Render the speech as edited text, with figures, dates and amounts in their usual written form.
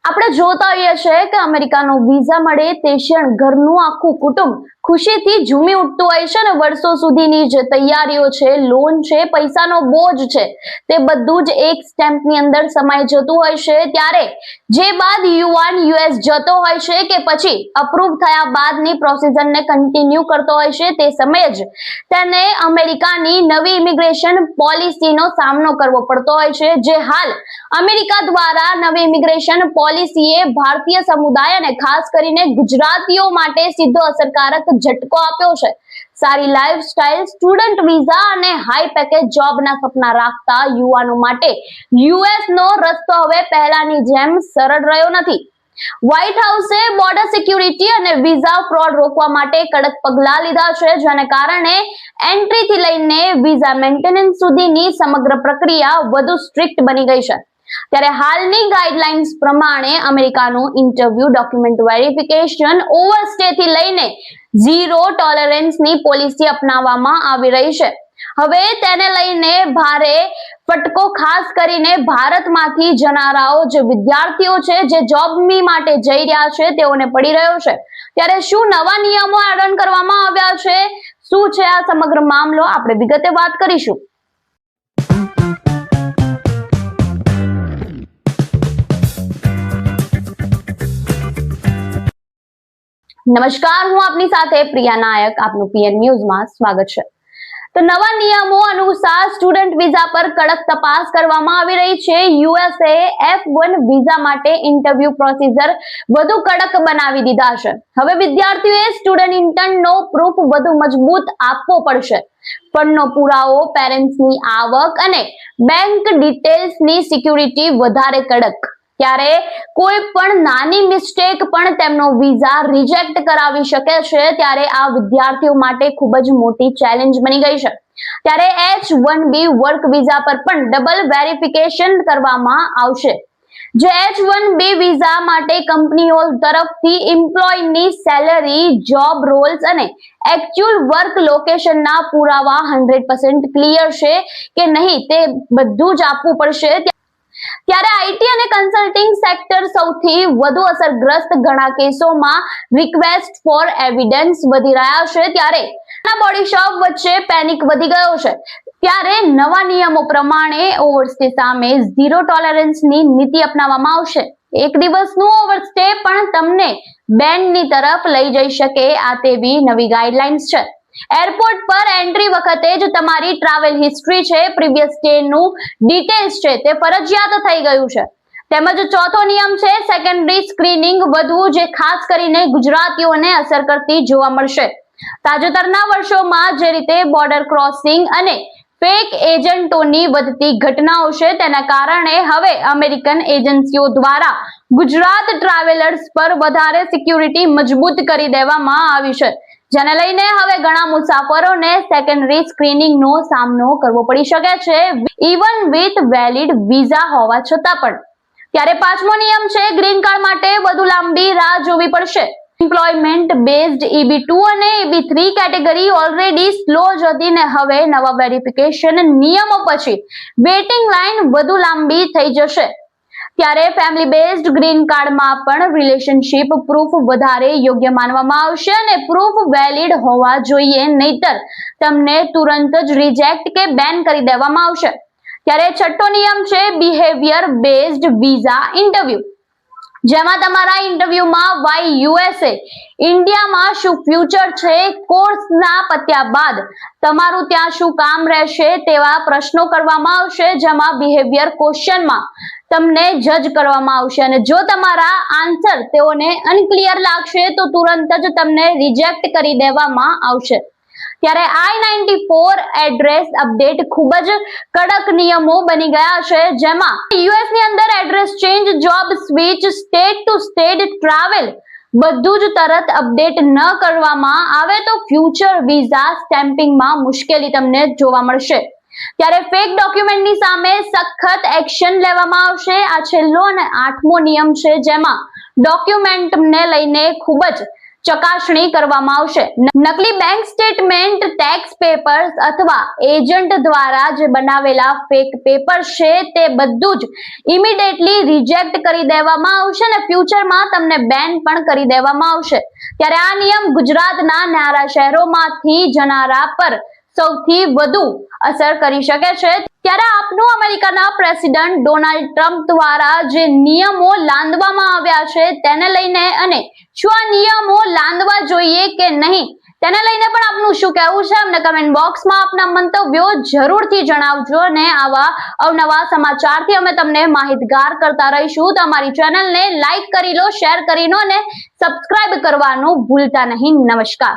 આપણે જોતા હોઈએ છીએ કે અમેરિકાનો વિઝા મળે તે ક્ષણ ઘરનું આખું કુટુંબ ખુશીથી ઝૂમી ઉઠતું હોય છે ને વર્ષો સુધીની જે તૈયારીઓ છે, લોન છે, પૈસાનો બોજ છે, તે બધું જ એક સ્ટેમ્પની અંદર સમાઈ જતું હોય છે। ત્યારે જે બાદ યુવાન યુએસ જતો હોય છે કે પછી અપ્રૂવ થયા બાદની પ્રોસિજરને કન્ટિન્યુ કરતો હોય છે, તે સમયે જ તેને અમેરિકાની નવી ઇમિગ્રેશન પોલિસીનો સામનો કરવો પડતો હોય છે। જે હાલ અમેરિકા દ્વારા નવી ઇમિગ્રેશન પોલિસીએ ભારતીય સમુદાય અને ખાસ કરીને ગુજરાતીઓ માટે સીધો અસરકારક ઝટકો આપ્યો છે। સારી લાઇફસ્ટાઇલ, સ્ટુડન્ટ વિઝા અને હાઈ પેકેજ જોબના સપના રાખતા યુવાનો માટે યુએસનો રસ્તો હવે પહેલાની જેમ સરળ રહ્યો નથી। વ્હાઇટ હાઉસે બોર્ડર સિક્યુરિટી અને વિઝા ફ્રોડ રોકવા માટે કડક પગલાં લીધા છે, જેને કારણે એન્ટ્રીથી લઈને વિઝા મેન્ટેનન્સ સુધીની સમગ્ર પ્રક્રિયા વધુ સ્ટ્રિક્ટ બની ગઈ છે। ત્યારે હાલની ગાઈડલાઇન્સ પ્રમાણે અમેરિકાનું ઇન્ટરવ્યુ, ડોક્યુમેન્ટ વેરિફિકેશન, ઓવરસ્ટેથી લઈને ઝીરો ટોલરન્સની પોલિસી અપનાવવામાં આવી રહી છે। હવે તેને લઈને ભારે ફટકો ખાસ કરીને ભારતમાંથી જનારાઓ જે વિદ્યાર્થીઓ છે, જે જોબની માટે જઈ રહ્યા છે, તેઓને પડી રહ્યો છે। ત્યારે શું નવા નિયમો એડ ઓન કરવામાં આવ્યા છે, શું છે આ સમગ્ર મામલો, આપણે વિગતે વાત કરીશું। નમસ્કાર, હું આપની સાથે પ્રિયા નાયક, આપનું પીએન ન્યૂઝમાં સ્વાગત છે। તો નવા નિયમો અનુસાર સ્ટુડન્ટ વિઝા પર કડક તપાસ કરવામાં આવી રહી છે। યુએસએ F1 વિઝા માટે ઇન્ટરવ્યુ પ્રોસિજર વધુ કડક બનાવી દીધા છે। હવે વિદ્યાર્થીઓએ સ્ટુડન્ટ ઇન્ટર્નનો પ્રૂફ વધુ મજબૂત આપવો પડશે। ફંડનો પુરાવો, પેરેન્ટ્સની આવક અને બેંક ડિટેલ્સની સિક્યુરિટી વધારે કડક। ત્યારે કોઈ પણ નાની મિસ્ટેક પણ તેમનો વિઝા રિજેક્ટ કરાવી શકે છે। ત્યારે આ વિદ્યાર્થીઓ માટે ખૂબ જ મોટી ચેલેન્જ બની ગઈ છે। ત્યારે H1B વર્ક વિઝા પર પણ ડબલ વેરિફિકેશન કરવામાં આવશે। જે H1B વિઝા માટે કંપનીઓ તરફથી એમ્પ્લોયની સેલરી, જોબ રોલ્સ અને એક્ચ્યુઅલ વર્ક લોકેશનના પુરાવા 100% ક્લિયર છે કે નહીં તે બધું જ આપવું પડશે। ત્યારે આઈટી અને કન્સલ્ટિંગ સેક્ટર સૌથી વધુ અસરગ્રસ્ત, ઘણા કેસોમાં રિક્વેસ્ટ ફોર એવિડન્સ વધી રહ્યા છે। ત્યારે બોડી શોપ વચ્ચે પેનિક વધી ગયો છે। ત્યારે નવા નિયમો પ્રમાણે ઓવરસ્ટે સામે ઝીરો ટોલરન્સની નીતિ અપનાવવામાં આવશે। એક દિવસનું ઓવરસ્ટે પણ તમને બેનની તરફ લઈ જઈ શકે, આ તેવી નવી ગાઈડલાઇન્સ છે। એરપોર્ટ પર એન્ટ્રી વખતે જ તમારી ટ્રાવેલ હિસ્ટ્રી છે, પ્રીવિયસ સ્ટેનું ડિટેલ્સ છે, તે ફરજિયાત થઈ ગયું છે। તેમજ ચોથો નિયમ છે સેકન્ડરી સ્ક્રીનિંગ વધવું, જે ખાસ કરીને ગુજરાતીઓને અસર કરતી જોવા મળશે। તાજેતરના વર્ષોમાં જે રીતે બોર્ડર ક્રોસિંગ અને ફેક એજન્ટોની વધતી ઘટનાઓ છે, તેના કારણે હવે અમેરિકન એજન્સીઓ દ્વારા ગુજરાત ટ્રાવેલર્સ પર વધારે સિક્યુરિટી મજબૂત કરી દેવામાં આવી છે, જેને લઈને હવે ઘણા મુસાફરોને સેકન્ડરી સ્ક્રીનિંગનો સામનો કરવો પડી શકે છે, ઇવન વિથ વેલિડ વિઝા હોવા છતાં પણ। ત્યારે પાંચમો નિયમ છે ગ્રીન કાર્ડ માટે વધુ લાંબી રાહ જોવી પડશે। એમ્પ્લોયમેન્ટ બેઝડ EB2 અને EB3 કેટેગરી ઓલરેડી સ્લો જ હતી ને હવે નવા વેરિફિકેશન નિયમો પછી વેટિંગ લાઇન વધુ લાંબી થઈ જશે। ત્યારે ફેમિલી બેઝડ ગ્રીન કાર્ડમાં પણ રિલેશનશિપ પ્રૂફ વધારે યોગ્ય માનવામાં આવશે અને પ્રૂફ વેલિડ હોવા જોઈએ, નહીતર તમને તુરંત જ રિજેક્ટ કે બેન કરી દેવામાં આવશે। ત્યારે છઠ્ઠો નિયમ છે બિહેવિયર બેઝડ વિઝા ઇન્ટરવ્યુ, જેમાં તમારા ઇન્ટરવ્યુમાં વાય યુએસએ ઇન્ડિયામાં શું ફ્યુચર છે, કોર્સના પત્યા બાદ તમારું ત્યાં શું કામ રહેશે તેવા પ્રશ્નો કરવામાં આવશે, જેમાં બિહેવિયર ક્વેશ્ચનમાં તમને જજ કરવામાં આવશે અને જો તમારા આન્સર તેઓને અનક્લિયર લાગશે તો તુરંત જ તમને રિજેક્ટ કરી દેવામાં આવશે। ત્યારે I-94 એડ્રેસ અપડેટ ખૂબ જ કડક નિયમો બની ગયા છે, જેમાં યુએસ ની અંદર address change, job switch, state to state travel બધું જ તરત અપડેટ ન કરવામાં આવે તો ફ્યુચર વિઝા સ્ટેમ્પિંગમાં મુશ્કેલી તમને જોવા મળશે। ત્યારે ફેક ડોક્યુમેન્ટની સામે સખત એક્શન લેવામાં આવશે। આ છેલ્લો અને આઠમો નિયમ છે, જેમાં ડોક્યુમેન્ટને લઈને ખૂબ જ ચકાસણી કરવામાં આવશે. નકલી બેંક સ્ટેટમેન્ટ, ટેક્સ પેપર્સ અથવા એજન્ટ દ્વારા જે બનાવેલા ફેક પેપર્સ છે તે બધું જ ઇમિડિયેટલી રિજેક્ટ કરી દેવામાં આવશે અને ફ્યુચરમાં તમને બેન પણ કરી દેવામાં આવશે. ત્યારે આ નિયમ ગુજરાતના નાના શહેરોમાંથી જનારા પર સૌથી વધુ અસર કરી શકે છે. ત્યારે આપનું અમેરિકાના પ્રેસિડેન્ટ ડોનાલ્ડ ટ્રમ્પ દ્વારા જે નિયમો લાદવામાં આવ્યા છે તેને લઈને અને શું આ નિયમો લાદવા જોઈએ કે નહીં તેને લઈને પણ આપનું શું કહેવું છે અમને કમેન્ટ બોક્સમાં આપના મંતવ્યો જરૂરથી જણાવજો અને આવા અવનવા સમાચારથી અમે તમને માહિતગાર કરતા રહીશું. તો અમારી ચેનલને લાઈક કરી લો, શેર કરી લો અને સબસ્ક્રાઇબ કરવાનું ભૂલતા નહીં. નમસ્કાર.